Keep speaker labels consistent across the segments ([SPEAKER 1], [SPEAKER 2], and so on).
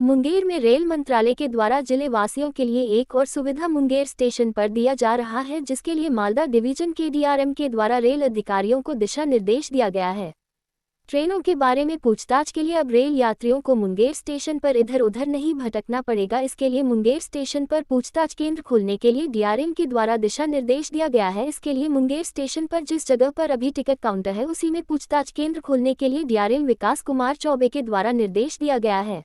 [SPEAKER 1] मुंगेर में रेल मंत्रालय के द्वारा जिले वासियों के लिए एक और सुविधा मुंगेर स्टेशन पर दिया जा रहा है, जिसके लिए मालदा डिवीजन के डीआरएम के द्वारा रेल अधिकारियों को दिशा निर्देश दिया गया है। ट्रेनों के बारे में पूछताछ के लिए अब रेल यात्रियों को मुंगेर स्टेशन पर इधर उधर नहीं भटकना पड़ेगा। इसके लिए मुंगेर स्टेशन पर पूछताछ केंद्र खोलने के लिए डीआरएम के द्वारा दिशा निर्देश दिया गया है। इसके लिए मुंगेर स्टेशन पर जिस जगह पर अभी टिकट काउंटर है, उसी में पूछताछ केंद्र खोलने के लिए डीआरएम विकास कुमार चौबे के द्वारा निर्देश दिया गया है।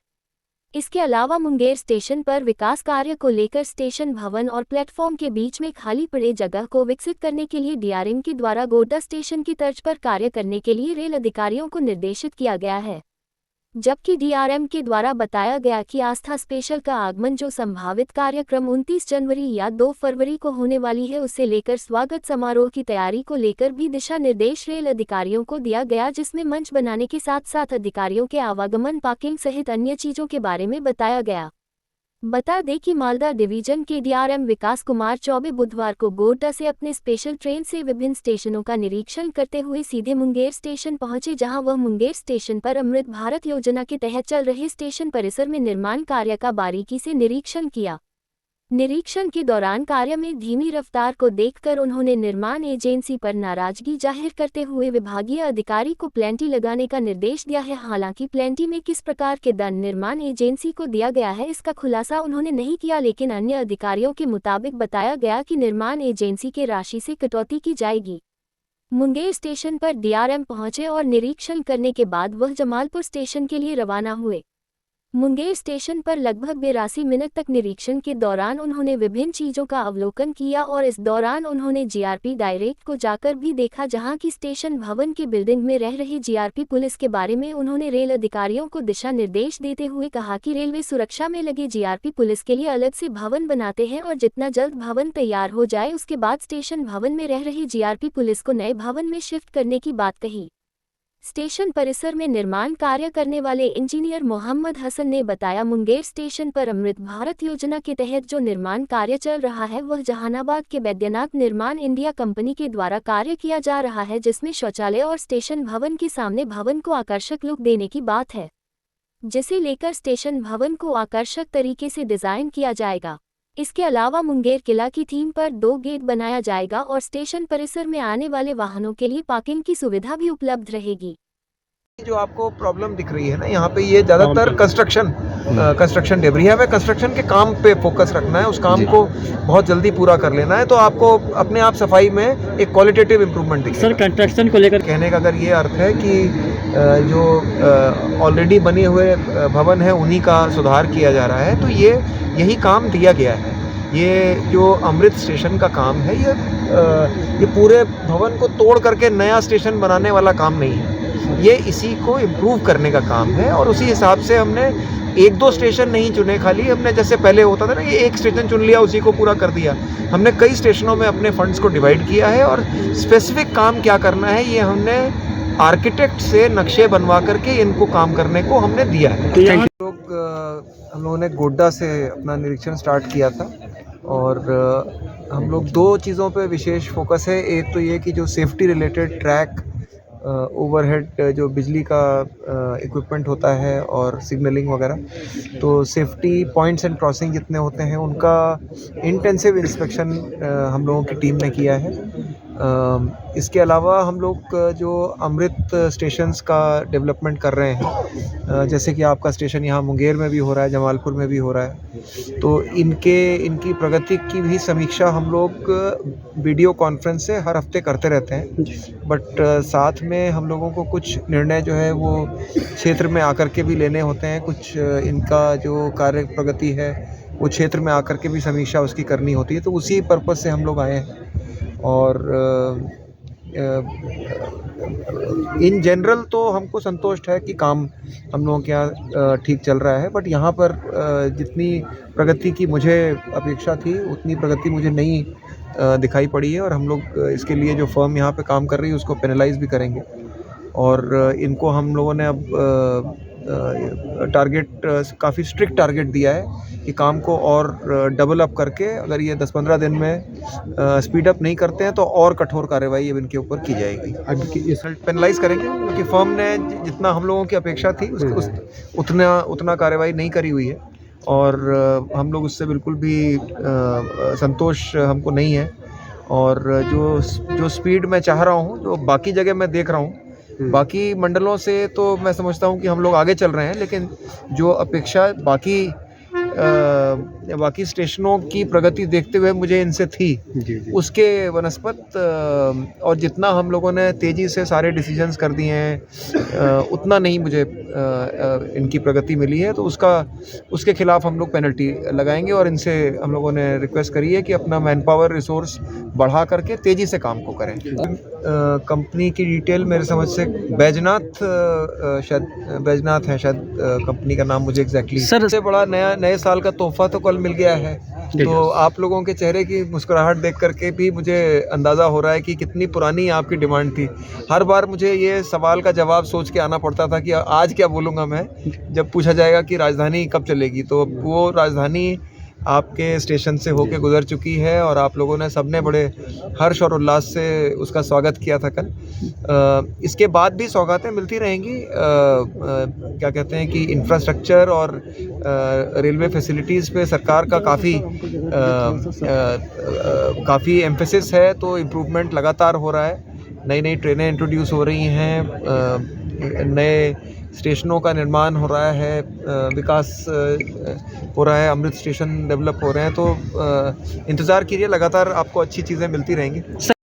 [SPEAKER 1] इसके अलावा मुंगेर स्टेशन पर विकास कार्य को लेकर स्टेशन भवन और प्लेटफॉर्म के बीच में खाली पड़े जगह को विकसित करने के लिए डीआरएम के द्वारा गोड्डा स्टेशन की तर्ज पर कार्य करने के लिए रेल अधिकारियों को निर्देशित किया गया है। जबकि डीआरएम के द्वारा बताया गया कि आस्था स्पेशल का आगमन जो संभावित कार्यक्रम 29 जनवरी या 2 फरवरी को होने वाली है, उसे लेकर स्वागत समारोह की तैयारी को लेकर भी दिशा निर्देश रेल अधिकारियों को दिया गया, जिसमें मंच बनाने के साथ साथ अधिकारियों के आवागमन, पार्किंग सहित अन्य चीजों के बारे में बताया गया। बता दें कि मालदा डिवीजन के डीआरएम विकास कुमार चौबे बुधवार को गोड्डा से अपने स्पेशल ट्रेन से विभिन्न स्टेशनों का निरीक्षण करते हुए सीधे मुंगेर स्टेशन पहुंचे, जहां वह मुंगेर स्टेशन पर अमृत भारत योजना के तहत चल रहे स्टेशन परिसर में निर्माण कार्य का बारीकी से निरीक्षण किया। निरीक्षण के दौरान कार्य में धीमी रफ्तार को देखकर उन्होंने निर्माण एजेंसी पर नाराजगी जाहिर करते हुए विभागीय अधिकारी को प्लेंटी लगाने का निर्देश दिया है। हालांकि प्लेंटी में किस प्रकार के दंड निर्माण एजेंसी को दिया गया है, इसका खुलासा उन्होंने नहीं किया, लेकिन अन्य अधिकारियों के मुताबिक बताया गया कि निर्माण एजेंसी के राशि से कटौती की जाएगी। मुंगेर स्टेशन पर डीआरएम पहुंचे और निरीक्षण करने के बाद वह जमालपुर स्टेशन के लिए रवाना हुए। मुंगेर स्टेशन पर लगभग 82 मिनट तक निरीक्षण के दौरान उन्होंने विभिन्न चीजों का अवलोकन किया और इस दौरान उन्होंने जीआरपी डायरेक्ट को जाकर भी देखा, जहां की स्टेशन भवन के बिल्डिंग में रह रही जीआरपी पुलिस के बारे में उन्होंने रेल अधिकारियों को दिशा निर्देश देते हुए कहा कि रेलवे सुरक्षा में लगे जीआरपी पुलिस के लिए अलग से भवन बनाते हैं और जितना जल्द भवन तैयार हो जाए उसके बाद स्टेशन भवन में रह रही जीआरपी पुलिस को नए भवन में शिफ्ट करने की बात कही। स्टेशन परिसर में निर्माण कार्य करने वाले इंजीनियर मोहम्मद हसन ने बताया, मुंगेर स्टेशन पर अमृत भारत योजना के तहत जो निर्माण कार्य चल रहा है वह जहानाबाद के बैद्यनाथ निर्माण इंडिया कंपनी के द्वारा कार्य किया जा रहा है, जिसमें शौचालय और स्टेशन भवन के सामने भवन को आकर्षक लुक देने की बात है, जिसे लेकर स्टेशन भवन को आकर्षक तरीके से डिजाइन किया जाएगा। इसके अलावा मुंगेर किला की थीम पर 2 गेट बनाया जाएगा और स्टेशन परिसर में आने वाले वाहनों के लिए पार्किंग की सुविधा भी उपलब्ध रहेगी।
[SPEAKER 2] जो आपको प्रॉब्लम दिख रही है ना यहाँ पे, ये ज़्यादातर कंस्ट्रक्शन डेब्री है। हमें कंस्ट्रक्शन के काम पे फोकस रखना है, उस काम को बहुत जल्दी पूरा कर लेना है, तो आपको अपने आप सफाई में एक क्वालिटेटिव इम्प्रूवमेंट दिखेगा।
[SPEAKER 3] सर, कंस्ट्रक्शन को लेकर कहने
[SPEAKER 2] का अगर ये अर्थ है कि जो ऑलरेडी बने हुए भवन है उन्हीं का सुधार किया जा रहा है, तो यही काम दिया गया है। ये जो अमृत स्टेशन का काम है, ये पूरे भवन को तोड़ करके नया स्टेशन बनाने वाला काम नहीं है, ये इसी को इम्प्रूव करने का काम है। और उसी हिसाब से हमने 1-2 स्टेशन नहीं चुने, खाली हमने जैसे पहले होता था ना, ये एक स्टेशन चुन लिया उसी को पूरा कर दिया। हमने कई स्टेशनों में अपने फंड्स को डिवाइड किया है और स्पेसिफिक काम क्या करना है ये हमने आर्किटेक्ट से नक्शे बनवा करके इनको काम करने को हमने दिया है। हम लोगों ने गोड्डा से अपना निरीक्षण स्टार्ट किया था और हम लोग 2 चीज़ों पे विशेष फोकस है। एक तो ये कि जो सेफ्टी रिलेटेड ट्रैक, ओवरहेड जो बिजली का इक्विपमेंट होता है और सिग्नलिंग वगैरह, तो सेफ्टी पॉइंट्स एंड क्रॉसिंग जितने होते हैं उनका इंटेंसिव इंस्पेक्शन हम लोगों की टीम ने किया है। इसके अलावा हम लोग जो अमृत स्टेशंस का डेवलपमेंट कर रहे हैं, जैसे कि आपका स्टेशन यहाँ मुंगेर में भी हो रहा है, जमालपुर में भी हो रहा है, तो इनकी प्रगति की भी समीक्षा हम लोग वीडियो कॉन्फ्रेंस से हर हफ्ते करते रहते हैं। बट साथ में हम लोगों को कुछ निर्णय जो है वो क्षेत्र में आकर के भी लेने होते हैं, कुछ इनका जो कार्य प्रगति है वो क्षेत्र में आकर के भी समीक्षा उसकी करनी होती है, तो उसी पर्पज़ से हम लोग आए हैं। और इन जनरल तो हमको संतुष्ट है कि काम हम लोगों के यहाँ ठीक चल रहा है, बट यहाँ पर जितनी प्रगति की मुझे अपेक्षा थी उतनी प्रगति मुझे नहीं दिखाई पड़ी है। और हम लोग इसके लिए जो फर्म यहाँ पे काम कर रही है उसको पेनलाइज भी करेंगे और इनको हम लोगों ने अब टारगेट काफ़ी स्ट्रिक्ट टारगेट दिया है कि काम को और डबल अप करके अगर ये 10-15 दिन में स्पीड अप नहीं करते हैं तो और कठोर कार्रवाई अब इनके ऊपर की जाएगी। रिजल्ट पेनलाइज करेंगे क्योंकि फर्म ने जितना हम लोगों की अपेक्षा थी उतना कार्रवाई नहीं करी हुई है और हम लोग उससे बिल्कुल भी संतोष हमको नहीं है। और जो स्पीड मैं चाह रहा हूँ, जो बाकी जगह मैं देख रहा हूँ, बाकी मंडलों से तो मैं समझता हूँ कि हम लोग आगे चल रहे हैं, लेकिन जो अपेक्षा बाकी स्टेशनों की प्रगति देखते हुए मुझे इनसे थी, उसके वनस्पत और जितना हम लोगों ने तेज़ी से सारे डिसीजंस कर दिए हैं उतना नहीं मुझे इनकी प्रगति मिली है। तो उसके खिलाफ हम लोग पेनल्टी लगाएंगे और इनसे हम लोगों ने रिक्वेस्ट करी है कि अपना मैन पावर रिसोर्स बढ़ा करके तेज़ी से काम को करें। कंपनी की डिटेल मेरे समझ से बैजनाथ है शायद कंपनी का नाम, मुझे एग्जैक्टली सबसे बड़ा नए साल का तोहफा तो कल मिल गया है। तो आप लोगों के चेहरे की मुस्कुराहट देख करके भी मुझे अंदाज़ा हो रहा है कि कितनी पुरानी आपकी डिमांड थी। हर बार मुझे ये सवाल का जवाब सोच के आना पड़ता था कि आज क्या बोलूँगा मैं, जब पूछा जाएगा कि राजधानी कब चलेगी। तो वो राजधानी आपके स्टेशन से होके गुजर चुकी है और आप लोगों ने सबने बड़े हर्ष और उल्लास से उसका स्वागत किया था कल। इसके बाद भी सौगातें मिलती रहेंगी। क्या कहते हैं कि इंफ्रास्ट्रक्चर और रेलवे फैसिलिटीज़ पे सरकार का काफ़ी एम्फेसिस है, तो इम्प्रूवमेंट लगातार हो रहा है। नई ट्रेनें इंट्रोड्यूस हो रही हैं, नए स्टेशनों का निर्माण हो रहा है, विकास हो रहा है, अमृत स्टेशन डेवलप हो रहे हैं। तो इंतज़ार कीजिए, लगातार आपको अच्छी चीज़ें मिलती रहेंगी।